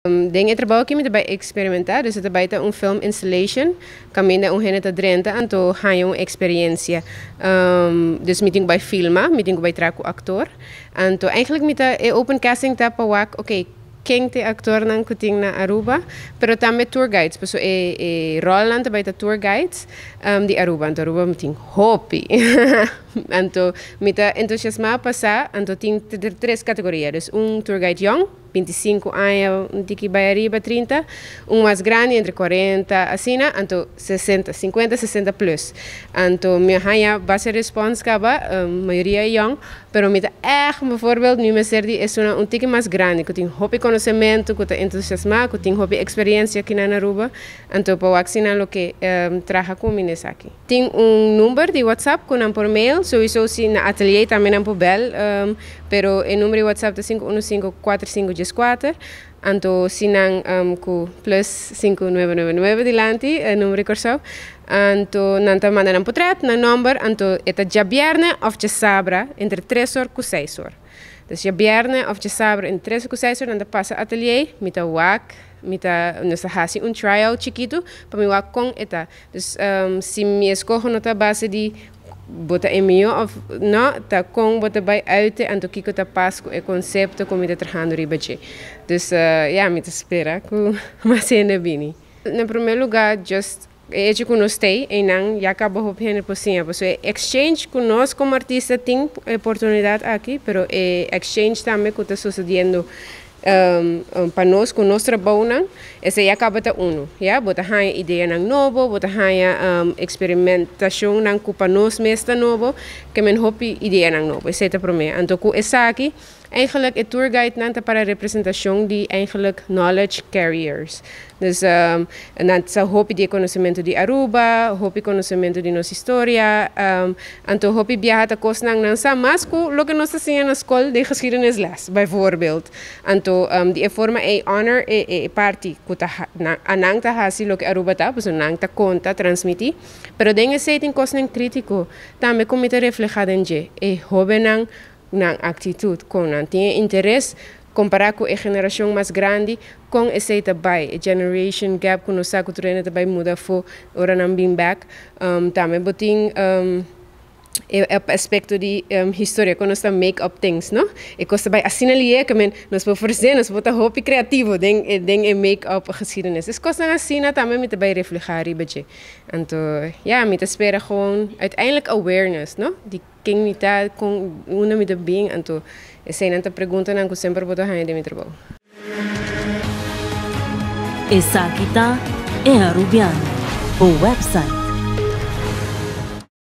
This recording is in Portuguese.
Dingen trabalho que me trabalho experimentar, dus trabalho film installation, caminho gente adrenta, então ganha uma experiência. Dus me tenho que filmar, me tenho que trazer com o actor. Então, eigenlijk me é open casting tá para wak, ok, quem te actor nang kuting na Aruba, pero também tour guides, so rol lang também tour guides di Aruba, então Aruba me tem hobby. Então, me tá entusiasmado passar, então tem três categorias, tour guide young, 25 anos, um tiki vai arriba 30, mais grande entre 40 assim, então 60, 50, 60 plus. Então, minha rainha base response acaba, maioria young, pero me tá bijvoorbeeld nu me serdi é tiki mais grande, que tem hobby conhecimento, que tá entusiasmado, que tem hobby experiência aqui na Aruba, então para vacinar lo que traga com mines aqui. Tem número de WhatsApp com por mail, sowieso se na atelier também por bel, pero o número de WhatsApp é 515-4514, então se não com plus 5999 dilante, número de corso, então não tá mandando portret, na número, então é já viernes of já sabra entre 3 horas e 6 horas. Dus já viernes of já sabra entre 3 e 6 horas, então passa atelier, mita wak, nós fazemos tryout chiquito para me wak com eta. Dus se me escolho nota base de bota emio of não tá com bota vai uit en to kiko tá pas com o conceito como está trabalhando ribache. Dus me espera com mais cena bini. No primeiro lugar just eu conheci e não já acabou de por cima, porque exchange conosco como artista tem oportunidade aqui, pero exchange também que está sucedendo para nós com nosso trabalho, esse já acaba de já bota hanya ideia nang novo, bota hanya experimentação nang com para nós mesmo novo, que men hopi ideia nang novo, esse é para mim. Então com essa aqui, eigenlijk é tour guide nanta para representação de eigenlijk knowledge carriers. Dus nanta hopi de conhecimento de Aruba, hopi conhecimento de nossa história, então hopi viajar a costa nang nansa, mas com lo que nós fazíamos na escola de geschiedenisles, bijvoorbeeld. Então de forma é honor parte que anang ta hasi lo que Aruba ta, pues anang ta conta transmitir, pero den esse tem costa crítico, também como te reflejado em je, jovem na atitude, com não tinha interesse comparar com a geração mais grande, com esse também, a generation gap, com nossa cultura também muda, foi ora não bem back, também botin o aspecto de história, quando nós make up things, não? E costa bem assim ali que nós podemos fazer, nós podemos hobby criativo, den make up geschiedenis. Dus costa assim também me também reflejar ribache. Então, me espera gewoon uiteindelijk awareness, não? De quem me tá com uma me bem, então essa é a pergunta que eu sempre vou dar de meu trabalho. Essa aqui tá é Arubiano, o website